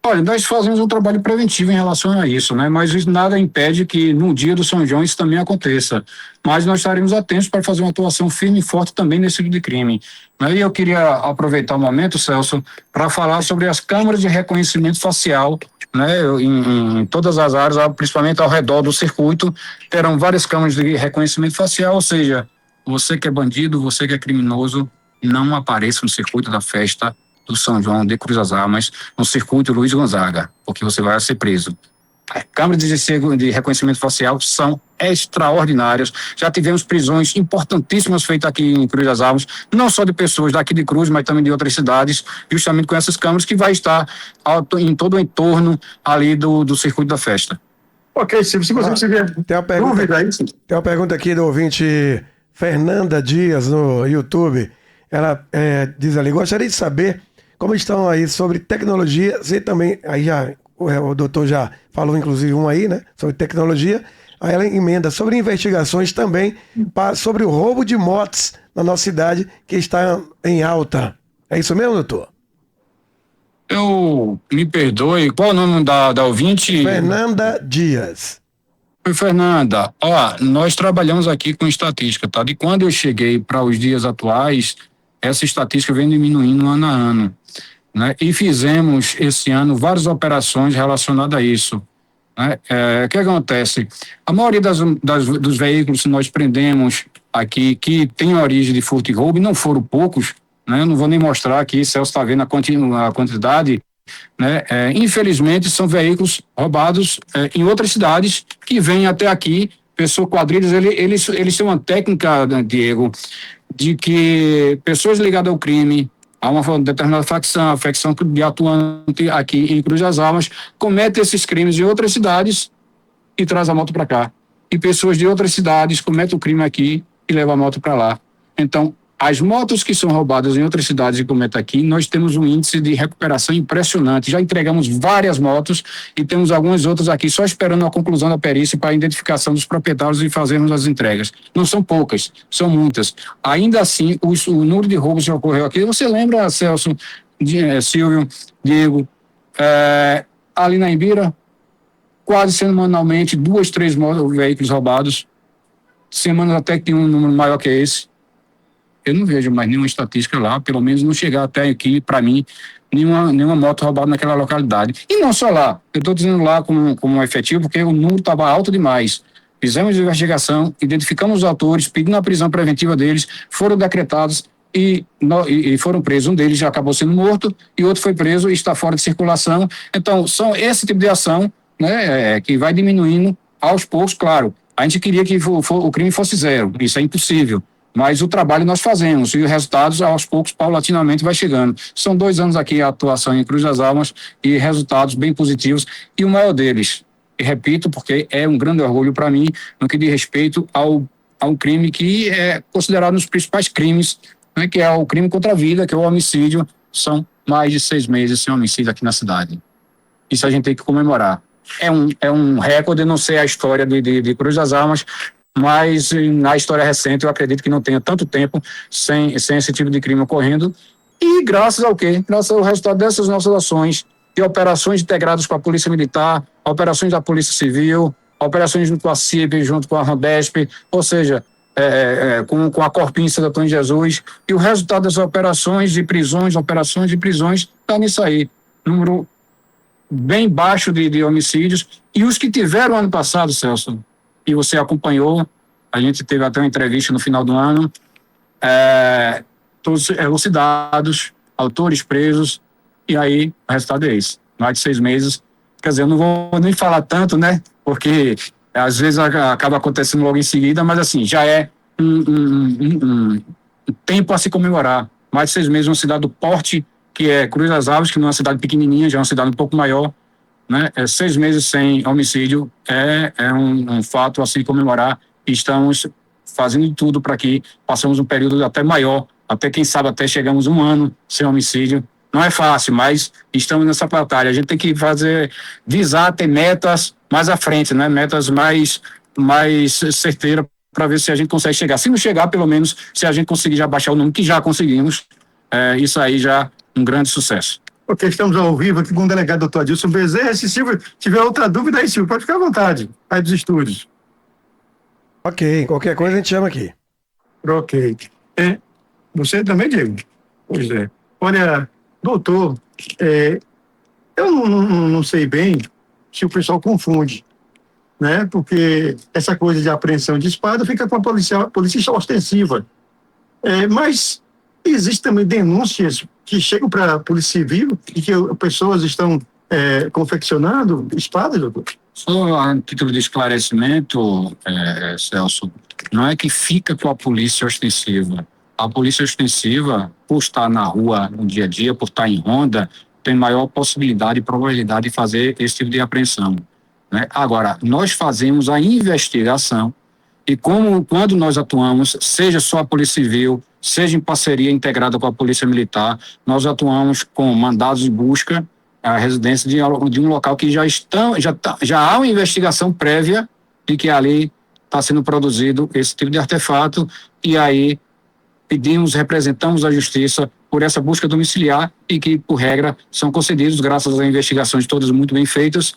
C: Olha, nós fazemos um trabalho preventivo em relação a isso, né? Mas isso nada impede que no dia do São João isso também aconteça. Mas nós estaremos atentos para fazer uma atuação firme e forte também nesse tipo de crime. E eu queria aproveitar o momento, Celso, para falar sobre as câmeras de reconhecimento facial, né? Em todas as áreas, principalmente ao redor do circuito, terão várias câmeras de reconhecimento facial, ou seja, você que é bandido, você que é criminoso, não apareça no circuito da festa do São João de Cruz das Almas, no circuito Luiz Gonzaga, porque você vai ser preso. As câmeras de reconhecimento facial são extraordinárias. Já tivemos prisões importantíssimas feitas aqui em Cruz das Almas, não só de pessoas daqui de Cruz, mas também de outras cidades, justamente com essas câmeras que vai estar em todo o entorno ali do circuito da festa.
B: Ok, se você tiver dúvida aí.
A: Tem uma pergunta aqui do ouvinte Fernanda Dias no YouTube. Ela diz ali, gostaria de saber como estão aí sobre tecnologias e também, aí já o doutor já falou inclusive um aí, né, sobre tecnologia, aí ela emenda sobre investigações também sobre o roubo de motos na nossa cidade que está em alta. É isso mesmo, doutor?
C: Eu me perdoe, qual é o nome da ouvinte?
A: Fernanda Dias.
C: Oi, Fernanda. Nós trabalhamos aqui com estatística, tá? De quando eu cheguei para os dias atuais, essa estatística vem diminuindo ano a ano, né? E fizemos esse ano várias operações relacionadas a isso, né? O que acontece? A maioria dos veículos que nós prendemos aqui, que tem origem de furto e roubo, e não foram poucos, né? Eu não vou nem mostrar aqui, Celso está vendo a quantidade, né? Infelizmente, são veículos roubados em outras cidades que vêm até aqui, quadrilhas, eles têm uma técnica, Diego, de que pessoas ligadas ao crime, a uma determinada facção, a facção de atuante aqui em Cruz das Almas, cometem esses crimes em outras cidades e traz a moto para cá. E pessoas de outras cidades cometem o crime aqui e levam a moto para lá. Então, as motos que são roubadas em outras cidades e cometem aqui, nós temos um índice de recuperação impressionante. Já entregamos várias motos e temos algumas outras aqui só esperando a conclusão da perícia para a identificação dos proprietários e fazermos as entregas. Não são poucas, são muitas. Ainda assim, o número de roubos que ocorreu aqui, você lembra, Celso, Silvio, Diego, ali na Imbira, quase semanalmente 2, 3 veículos roubados, semanas até que tem um número maior que esse. Eu não vejo mais nenhuma estatística lá, pelo menos não chegar até aqui, para mim, nenhuma moto roubada naquela localidade. E não só lá, eu estou dizendo lá como efetivo, porque o número estava alto demais. Fizemos a investigação, identificamos os autores, pedimos a prisão preventiva deles, foram decretados e foram presos. Um deles já acabou sendo morto e outro foi preso e está fora de circulação. Então, são esse tipo de ação, né, que vai diminuindo aos poucos, claro. A gente queria que o crime fosse zero, isso é impossível. Mas o trabalho nós fazemos e os resultados, aos poucos, paulatinamente, vai chegando. São 2 anos aqui a atuação em Cruz das Almas e resultados bem positivos. E o maior deles, e repito, porque é um grande orgulho para mim, no que diz respeito a um crime que é considerado um dos principais crimes, né, que é o crime contra a vida, que é o homicídio. São mais de 6 meses sem homicídio aqui na cidade. Isso a gente tem que comemorar. É um recorde, não sei a história de Cruz das Almas, mas na história recente eu acredito que não tenha tanto tempo sem esse tipo de crime ocorrendo. E graças ao quê? Graças ao resultado dessas nossas ações e operações integradas com a Polícia Militar, operações da Polícia Civil, operações junto com a CIP, junto com a Randesp, ou seja, com a Corpinça da Tony Jesus, e o resultado dessas operações de prisões, está nisso aí. Número bem baixo de homicídios, e os que tiveram ano passado, Celso, e você acompanhou, a gente teve até uma entrevista no final do ano, todos elucidados, autores presos, e aí o resultado é esse. Mais de 6 meses quer dizer, eu não vou nem falar tanto, né? Porque às vezes acaba acontecendo logo em seguida, mas assim, já é um tempo a se comemorar. Mais de 6 meses, uma cidade do porte, que é Cruz das Alves, que não é uma cidade pequenininha, já é uma cidade um pouco maior, né? 6 meses sem homicídio é um fato a se comemorar, e estamos fazendo de tudo para que passemos um período até maior, até quem sabe até chegamos 1 ano sem homicídio. Não é fácil, mas estamos nessa batalha. A gente tem que visar, ter metas mais à frente, né? Metas mais certeiras, para ver se a gente consegue chegar. Se não chegar, pelo menos, se a gente conseguir já baixar o número, que já conseguimos, isso aí já é um grande sucesso.
B: Ok, estamos ao vivo aqui com o delegado doutor Adilson Bezerra. Se Silvio tiver outra dúvida aí, Silvio, pode ficar à vontade. Aí dos estúdios.
A: Ok, qualquer coisa a gente chama aqui.
B: Ok. Você também, Diego? Pois é. Olha, doutor, eu não sei bem se o pessoal confunde, né? Porque essa coisa de apreensão de espada fica com a polícia ostensiva. Mas existem também denúncias que chegam para a Polícia Civil e que pessoas estão confeccionando espadas, doutor?
C: Só a título de esclarecimento, Celso, não é que fica com a polícia ostensiva. A polícia ostensiva, por estar na rua no dia a dia, por estar em ronda, tem maior possibilidade e probabilidade de fazer esse tipo de apreensão, né? Agora, nós fazemos a investigação e quando nós atuamos, seja só a Polícia Civil, seja em parceria integrada com a Polícia Militar, nós atuamos com mandados de busca à residência de um local que já há uma investigação prévia de que ali está sendo produzido esse tipo de artefato, e aí representamos a Justiça por essa busca domiciliar e que, por regra, são concedidos graças a investigações todas muito bem feitas,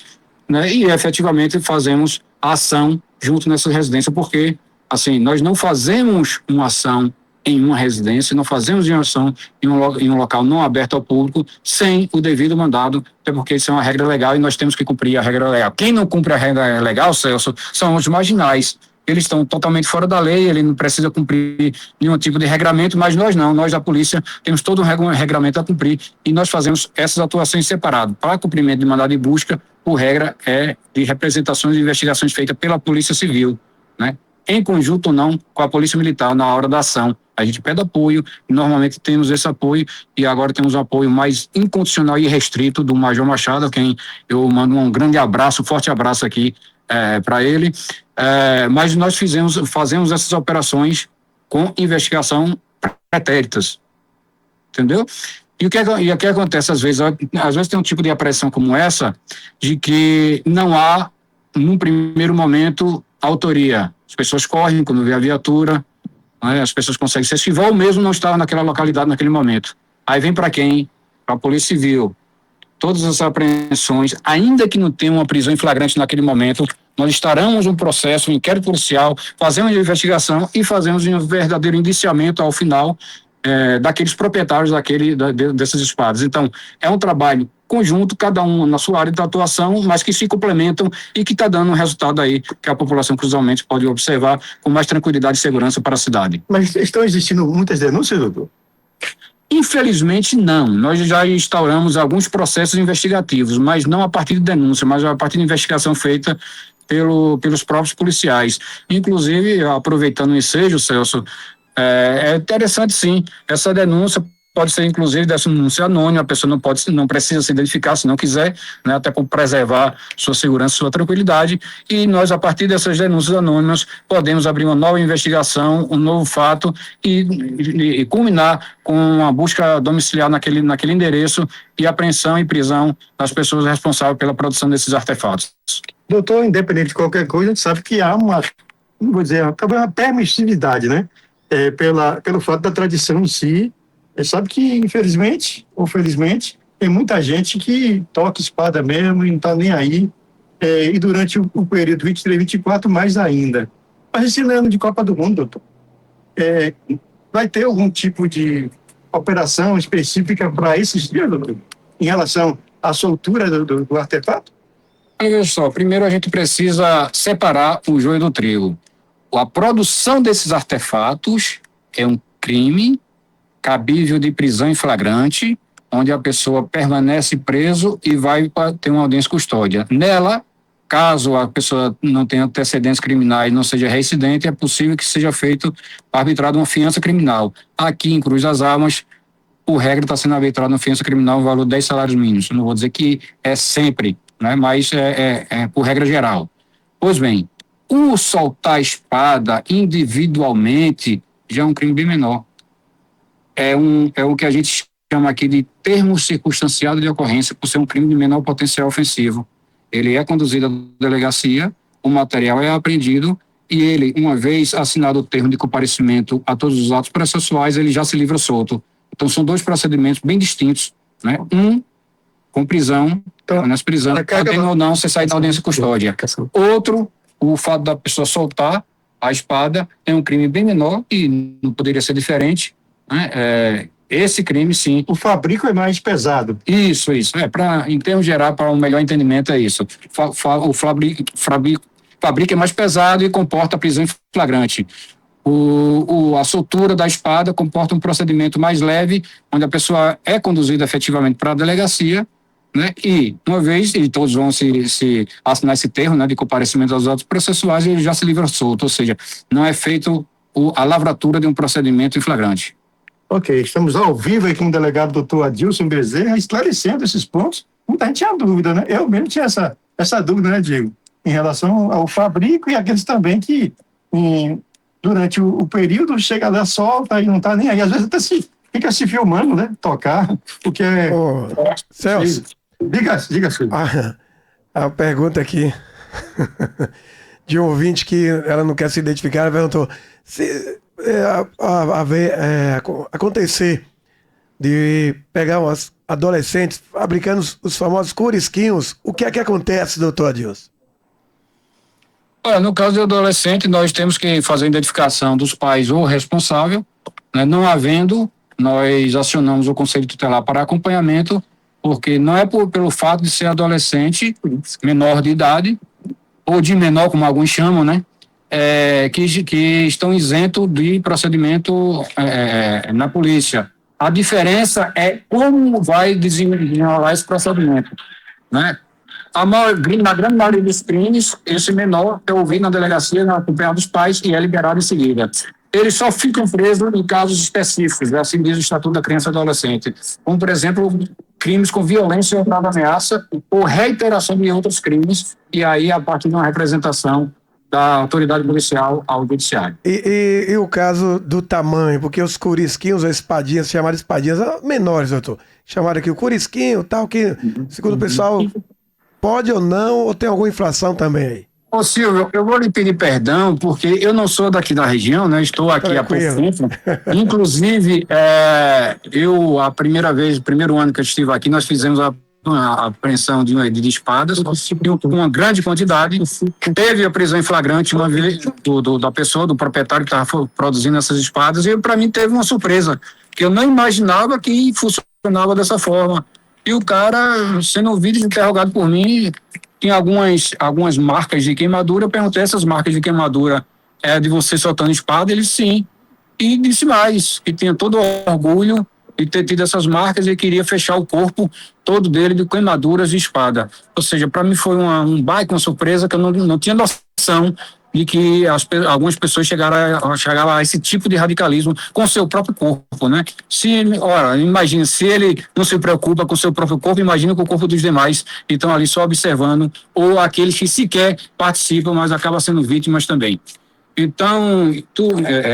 C: né? E efetivamente fazemos a ação junto nessa residência, porque assim, nós não fazemos uma ação em uma residência, não fazemos uma ação em um local não aberto ao público sem o devido mandado, até porque isso é uma regra legal e nós temos que cumprir a regra legal. Quem não cumpre a regra legal, Celso, são os marginais. Eles estão totalmente fora da lei, ele não precisa cumprir nenhum tipo de regramento, mas nós não, nós da polícia temos todo um regramento a cumprir e nós fazemos essas atuações separadas. Para cumprimento de mandado de busca, por regra, é de representações e investigações feitas pela Polícia Civil, né? Em conjunto ou não com a Polícia Militar na hora da ação. A gente pede apoio, normalmente temos esse apoio, e agora temos o apoio mais incondicional e restrito do Major Machado, a quem eu mando um grande abraço, um forte abraço aqui para ele. Mas nós fazemos essas operações com investigação pretéritas, entendeu? E o que acontece às vezes tem um tipo de apreensão como essa, de que não há, num primeiro momento, autoria. As pessoas correm quando vê a viatura, né? As pessoas conseguem se esquivar ou mesmo não estar naquela localidade naquele momento. Aí vem para quem? Para a Polícia Civil. Todas as apreensões, ainda que não tenha uma prisão em flagrante naquele momento, nós estaremos um processo, um inquérito policial, fazemos uma investigação e fazemos um verdadeiro indiciamento ao final daqueles proprietários dessas espadas. Então, é um trabalho conjunto, cada um na sua área de atuação, mas que se complementam e que está dando um resultado aí que a população cruzalmente pode observar com mais tranquilidade e segurança para a cidade.
B: Mas estão existindo muitas denúncias, doutor?
C: Infelizmente, não. Nós já instauramos alguns processos investigativos, mas não a partir de denúncia, mas a partir de investigação feita pelos próprios policiais. Inclusive, aproveitando o ensejo, Celso, é interessante sim, essa denúncia pode ser inclusive dessa denúncia anônima, a pessoa não precisa se identificar se não quiser, né, até para preservar sua segurança, sua tranquilidade, e nós a partir dessas denúncias anônimas podemos abrir uma nova investigação, um novo fato e culminar com uma busca domiciliar naquele endereço e apreensão e prisão das pessoas responsáveis pela produção desses artefatos.
B: Doutor, independente de qualquer coisa, a gente sabe que há uma permissividade, né? Pelo fato da tradição em si. Sabe que, infelizmente ou felizmente, tem muita gente que toca espada mesmo e não está nem aí. E durante o período 23, 24, mais ainda. Mas esse ano de Copa do Mundo, doutor, vai ter algum tipo de operação específica para esses dias, doutor, em relação à soltura do artefato?
C: Olha só, primeiro a gente precisa separar o joio do trigo. A produção desses artefatos é um crime cabível de prisão em flagrante,
D: onde a pessoa permanece preso e vai ter uma audiência custódia. Nela, caso a pessoa não tenha antecedentes criminais e não seja reincidente, é possível que seja feito arbitrado uma fiança criminal. Aqui em Cruz das Almas, por regra, está sendo arbitrado uma fiança criminal no valor de 10 salários mínimos. Não vou dizer que é sempre, né, mas é por regra geral. Pois bem, o soltar a espada individualmente já é um crime bem menor. É o que a gente chama aqui de termo circunstanciado de ocorrência, por ser um crime de menor potencial ofensivo. Ele é conduzido à delegacia, o material é apreendido e ele, uma vez assinado o termo de comparecimento a todos os atos processuais, ele já se livra solto. Então, são dois procedimentos bem distintos, né? Um, com prisão, então, nessa prisão, podendo ou não, você sai da audiência custódia. Outro, o fato da pessoa soltar a espada é um crime bem menor e não poderia ser diferente, né? Esse crime, sim.
B: O fabrico é mais pesado.
D: Isso. Em termos gerais, para um melhor entendimento, é isso. O fabrico é mais pesado e comporta a prisão em flagrante. A soltura da espada comporta um procedimento mais leve, onde a pessoa é conduzida efetivamente para a delegacia, né? E, uma vez, e todos vão se assinar esse termo, né, de comparecimento aos atos processuais, ele já se livra solto, ou seja, não é feito a lavratura de um procedimento em flagrante.
B: Ok, estamos ao vivo aqui com o delegado doutor Adilson Bezerra, esclarecendo esses pontos. Muita gente tinha dúvida, né? Eu mesmo tinha essa dúvida, né, Diego? Em relação ao fabrico e aqueles também que, durante o período, chega lá, solta e não está nem aí. Às vezes até fica se filmando, né? Tocar, porque é...
A: Celso.
B: Diga, Silvio.
A: A pergunta aqui de um ouvinte que ela não quer se identificar, ela perguntou se acontecer de pegar umas adolescentes fabricando os famosos curisquinhos, o que é que acontece, doutor Adilson?
D: Olha, no caso do adolescente, nós temos que fazer a identificação dos pais ou responsável, né? Não havendo, nós acionamos o Conselho Tutelar para acompanhamento, porque não é pelo fato de ser adolescente, menor de idade, ou de menor, como alguns chamam, né? Que estão isentos de procedimento na polícia. A diferença é como vai desenrolar esse procedimento, né? Na grande maioria dos crimes, esse menor é ouvido na delegacia, acompanhado dos pais, e é liberado em seguida. Eles só ficam presos em casos específicos, assim diz o Estatuto da Criança e Adolescente, como, por exemplo, crimes com violência ou grave ameaça, ou reiteração de outros crimes, e aí a partir de uma representação da autoridade policial ao judiciário.
A: E o caso do tamanho, porque os curisquinhos, as espadinhas, chamaram espadinhas menores, doutor. Chamaram aqui o curisquinho, tal, que, segundo o pessoal, pode ou não, ou tem alguma infração também aí?
D: Ô Silvio, eu vou lhe pedir perdão, porque eu não sou daqui da região, né? Estou aqui há pouco tempo. Inclusive, a primeiro ano que eu estive aqui, nós fizemos a apreensão de espadas, uma grande quantidade. Teve a prisão em flagrante uma vez da pessoa, do proprietário que estava produzindo essas espadas, e para mim teve uma surpresa, que eu não imaginava que funcionava dessa forma. E o cara, sendo ouvido e interrogado por mim, tinha algumas marcas de queimadura. Eu perguntei, essas marcas de queimadura é de você soltando espada? Ele, sim. E disse mais, que tinha todo o orgulho de ter tido essas marcas e queria fechar o corpo todo dele de queimaduras de espada. Ou seja, para mim foi uma surpresa, que eu não tinha noção de que algumas pessoas chegaram a esse tipo de radicalismo com o seu próprio corpo, né? Imagina, se ele não se preocupa com o seu próprio corpo, imagina com o corpo dos demais, que estão ali só observando, ou aqueles que sequer participam, mas acabam sendo vítimas também. Então,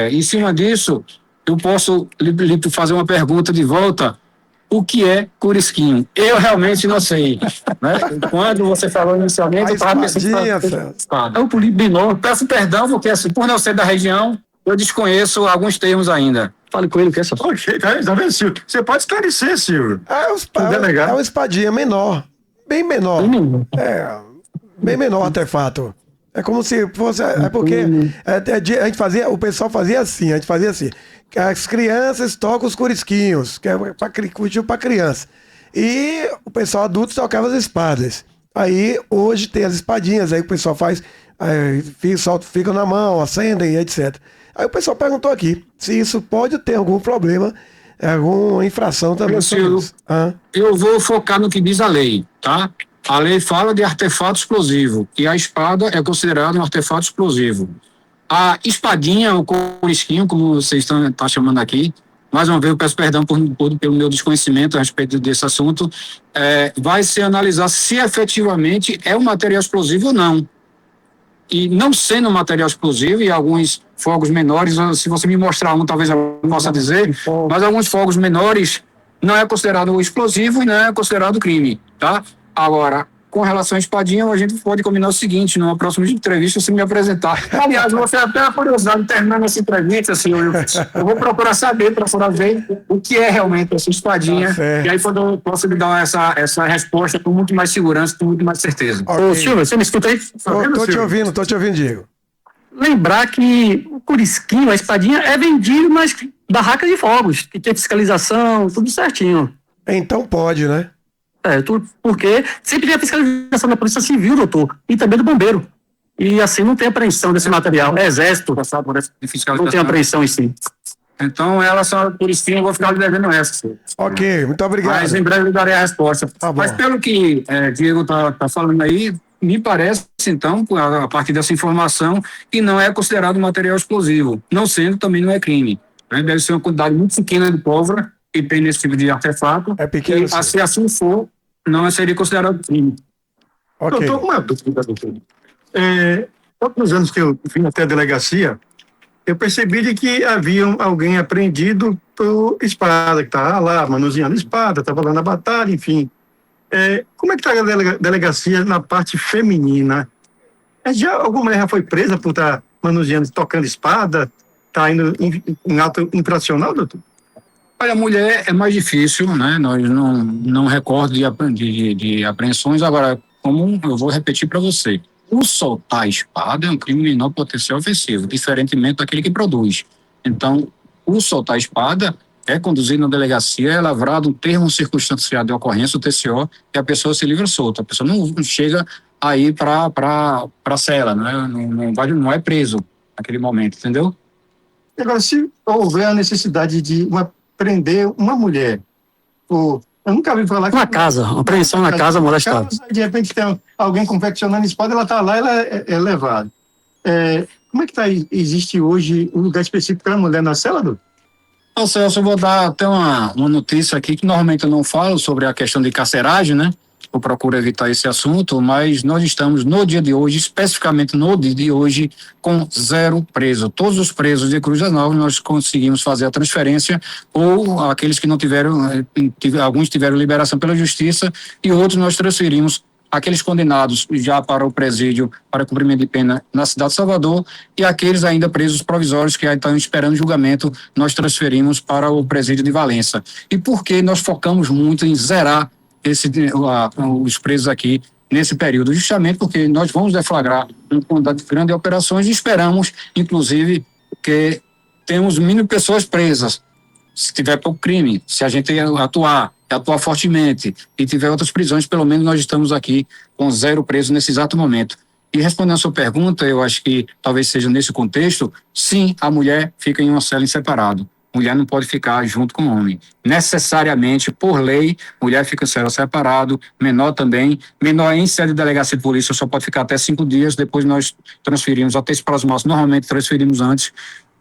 D: em cima disso, eu posso lhe fazer uma pergunta de volta. O que é curisquinho? Eu realmente não sei, né? Quando você falou inicialmente, eu estava pensando... É um menor. Peço perdão, porque assim, por não ser da região, eu desconheço alguns termos ainda. Fale com ele, que é essa...
B: Ok, tá vendo, Silvio? Você pode esclarecer, Silvio.
A: É uma espadinha menor, bem menor. Bem menor o artefato. É como se fosse... É porque a gente fazia... O pessoal fazia assim, as crianças tocam os curisquinhos, que é para criança. E o pessoal adulto tocava as espadas. Aí, hoje, tem as espadinhas, aí o pessoal faz, ficam na mão, acendem, etc. Aí o pessoal perguntou aqui se isso pode ter algum problema alguma infração também.
D: Eu vou focar no que diz a lei, tá? A lei fala de artefato explosivo e a espada é considerada um artefato explosivo. A espadinha, o corisquinho, como vocês estão chamando aqui, mais uma vez eu peço perdão pelo meu desconhecimento a respeito desse assunto, vai se analisar se efetivamente é um material explosivo ou não. E não sendo um material explosivo, e alguns fogos menores, se você me mostrar um, talvez eu possa dizer, mas alguns fogos menores não é considerado explosivo e não é considerado crime, tá? Agora, com relação à espadinha, a gente pode combinar o seguinte, numa próxima entrevista, você me apresentar. Aliás, você até a curiosidade, terminando essa entrevista, assim, eu vou procurar saber, procurar ver o que é realmente essa espadinha, e aí quando eu posso lhe dar essa resposta com muito mais segurança, com muito mais certeza.
A: Okay.
E: Ô, Silvio, você me escuta aí?
A: Tô te ouvindo, Diego.
E: Lembrar que o curisquinho, a espadinha, é vendido nas barracas de fogos, que tem fiscalização, tudo certinho.
A: Então pode, né?
E: Porque sempre tem a fiscalização da Polícia Civil, doutor, e também do bombeiro. E assim não tem apreensão desse material. É exército, não tem apreensão em si.
D: Então, ela só, por isso, eu vou ficar lhe devendo essa.
A: Ok, muito obrigado.
D: Mas em breve eu darei a resposta.
A: Tá bom.
D: Mas pelo que Diego tá falando aí, me parece, então, a partir dessa informação, que não é considerado material explosivo. Não sendo, também não é crime. Deve ser uma quantidade muito pequena de pólvora que tem nesse tipo de artefato.
A: É pequeno.
D: E, se assim for, não seria considerado crime.
A: Ok.
B: Doutor, uma dúvida, doutor. Todos os anos que eu vim até a delegacia, eu percebi de que havia alguém apreendido por espada, que estava lá manuseando espada, estava lá na batalha, enfim. Como é que está a delegacia na parte feminina? Alguma mulher já foi presa por estar manuseando, tocando espada? Está indo em ato infracional, doutor?
D: Olha, a mulher é mais difícil, né? Nós não recordo de apreensões. Agora, como eu vou repetir para você, o soltar a espada é um crime de menor potencial ofensivo, diferentemente daquele que produz. Então, o soltar a espada é conduzido na delegacia, é lavrado um termo circunstanciado de ocorrência, o TCO, e a pessoa se livra solta. A pessoa não chega aí para a cela, né? Não é preso naquele momento, entendeu?
B: Agora, se houver a necessidade de prender uma mulher, eu nunca vi falar que...
E: Uma casa, uma apreensão na casa molestada.
B: De repente tem alguém confeccionando espada, ela está lá, ela é levada. Como é que existe hoje um lugar específico para a mulher na cela, doutor?
D: Não, Celso, eu vou dar até uma notícia aqui, que normalmente eu não falo sobre a questão de carceragem, né? Eu procuro evitar esse assunto, mas nós estamos no dia de hoje, especificamente no dia de hoje, com 0 presos. Todos os presos de Cruz das Novas nós conseguimos fazer a transferência, ou aqueles que não tiveram, alguns tiveram liberação pela justiça, e outros nós transferimos aqueles condenados já para o presídio, para cumprimento de pena na cidade de Salvador, e aqueles ainda presos provisórios que estão esperando julgamento, nós transferimos para o presídio de Valença. E por que nós focamos muito em zerar os presos aqui nesse período? Justamente porque nós vamos deflagrar uma quantidade grande de operações e esperamos, inclusive, que temos o mínimo de pessoas presas. Se tiver pouco crime, se a gente atuar fortemente e tiver outras prisões, pelo menos nós estamos aqui com 0 presos nesse exato momento. E respondendo a sua pergunta, eu acho que talvez seja nesse contexto, sim, a mulher fica em uma cela em separado. Mulher não pode ficar junto com o homem. Necessariamente, por lei, mulher fica em cela separado, menor também. Menor em sede de delegacia de polícia só pode ficar até 5 dias, depois nós transferimos, até esse prazo máximo, normalmente transferimos antes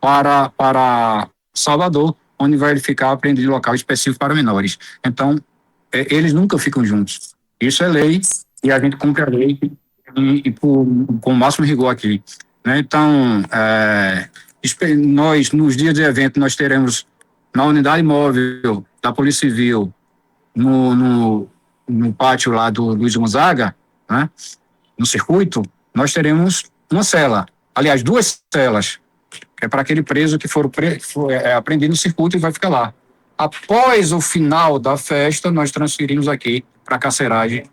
D: para Salvador, onde vai ficar apreendido em local específico para menores. Então, eles nunca ficam juntos. Isso é lei, e a gente cumpre a lei com o máximo rigor aqui, né? Então, nós, nos dias de evento, nós teremos na unidade móvel da Polícia Civil, no pátio lá do Luiz Gonzaga, né? No circuito, nós teremos uma cela, aliás, 2 celas, que é para aquele preso que for apreendido no circuito e vai ficar lá. Após o final da festa, nós transferimos aqui para a carceragem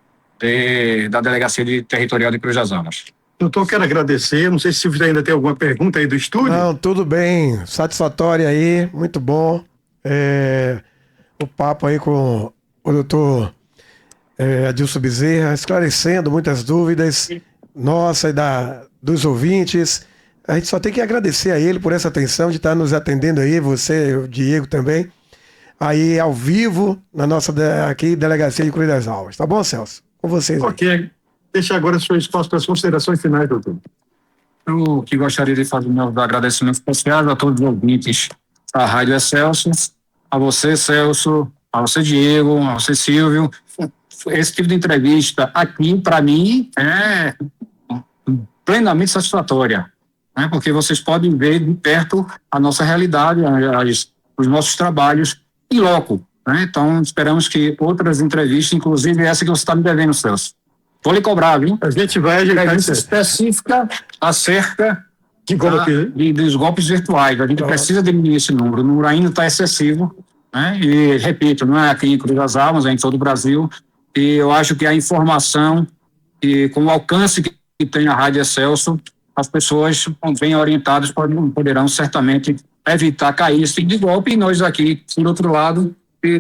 D: da Delegacia Territorial de Cruz das Almas.
B: Doutor, quero agradecer. Não sei se você ainda tem alguma pergunta aí do estúdio.
A: Não, tudo bem. Satisfatório aí, muito bom. O papo aí com o doutor Adilson Bezerra, esclarecendo muitas dúvidas nossa e dos ouvintes. A gente só tem que agradecer a ele por essa atenção de estar nos atendendo aí, você, o Diego também. aí ao vivo na nossa aqui, Delegacia de Cruz das Almas. Tá bom, Celso? Com vocês.
B: Ok. Deixa agora o seu espaço para as considerações finais, doutor.
D: Eu que gostaria de fazer meus agradecimentos especiais a todos os ouvintes da Rádio Excelsior, a você, Celso, a você, Diego, a você, Silvio. Esse tipo de entrevista aqui, para mim, é plenamente satisfatória, né? Porque vocês podem ver de perto a nossa realidade, os nossos trabalhos em loco, né? Então, esperamos que outras entrevistas, inclusive essa que você está me devendo, Celso, vou lhe cobrar, viu?
B: A gente vai ajeitar isso.
D: Específica acerca dos golpes virtuais. A gente precisa diminuir esse número. O número ainda está excessivo, né? E, repito, não é aqui em Cruz das Almas, é em todo o Brasil. E eu acho que a informação e com o alcance que tem a Rádio Excelsior, as pessoas bem orientadas poderão certamente evitar cair esse tipo de golpe. E nós aqui, do outro lado,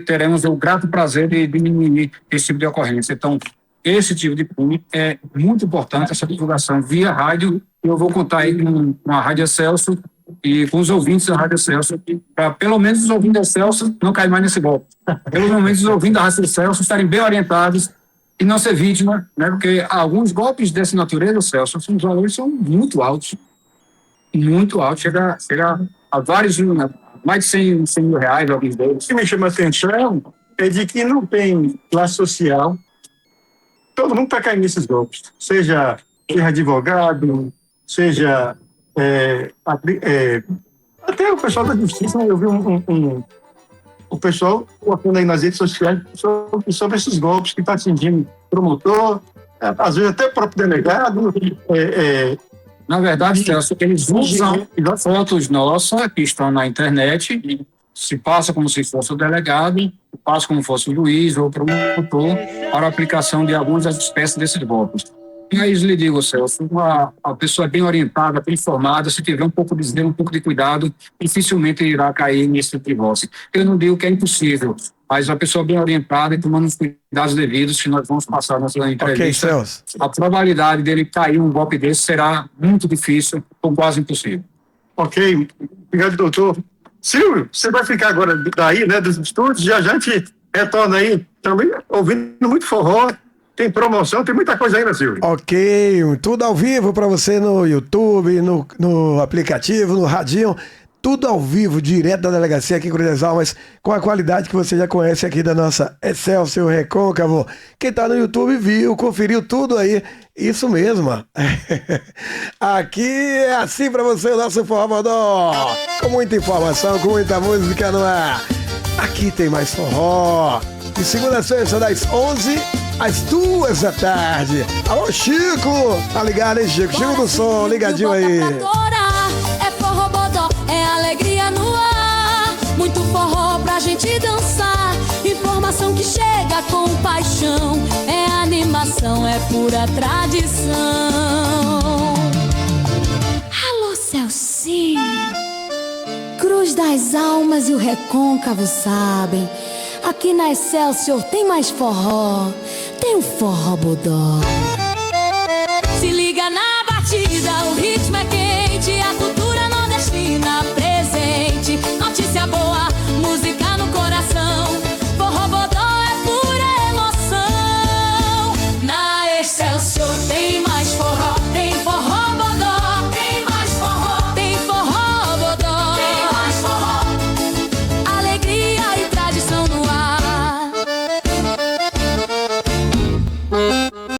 D: teremos o grato prazer de diminuir esse tipo de ocorrência. Então, esse tipo de crime é muito importante, essa divulgação via rádio. Eu vou contar aí com a Rádio Excelsior e com os ouvintes da Rádio Excelsior, para pelo menos os ouvintes da Excelsior não caírem mais nesse golpe. Pelo menos os ouvintes da Rádio Excelsior estarem bem orientados e não ser vítima, né? Porque alguns golpes dessa natureza, Celso, os valores são muito altos, chega a vários, mais de 100 mil reais, alguns deles.
B: O que me chama a atenção é de que não tem classe social. Todo mundo está caindo nesses golpes, seja advogado, seja até o pessoal da justiça. Eu vi o pessoal colocando aí nas redes sociais sobre esses golpes que está atingindo promotor, às vezes até o próprio delegado.
D: Na verdade, Celso, eles usam fotos nossas que estão na internet e se passa como se fosse o delegado, passa como se fosse o juiz ou o promotor para a aplicação de algumas das espécies desses golpes. E aí lhe digo, Celso, a pessoa bem orientada, bem informada, se tiver um pouco de zelo, um pouco de cuidado, dificilmente irá cair nesse tipo de golpe. Eu não digo que é impossível, mas a pessoa bem orientada e tomando os cuidados devidos, que nós vamos passar nessa entrevista,
A: Celso.
D: A probabilidade dele cair um golpe desse será muito difícil ou quase impossível.
B: Ok, obrigado, doutor. Silvio, você vai ficar agora daí, né, dos estúdios, já a gente retorna aí, também ouvindo muito forró, tem promoção, tem muita coisa ainda, Silvio.
A: Ok, tudo ao vivo para você no YouTube, no aplicativo, no radinho, tudo ao vivo, direto da delegacia aqui em Cruz das Almas, com a qualidade que você já conhece aqui da nossa Excelsior Recôncavo. Quem tá no YouTube viu, conferiu tudo aí, isso mesmo. Aqui é assim pra você o nosso Forró Bodó, com muita informação, com muita música no ar. Aqui tem mais forró, de segunda a sexta, das 11 às 2 da tarde. Alô, Chico, tá ligado, hein, Chico? Chico do som, ligadinho aí.
F: É forró bodó, é alegria no ar. Muito forró pra gente dançar. Informação que chega com paixão. É animação, é pura tradição. Alô, Celcinho. Cruz das Almas e o Recôncavo sabem. Aqui na Excelsior tem mais forró. Tem o Forró Bodó.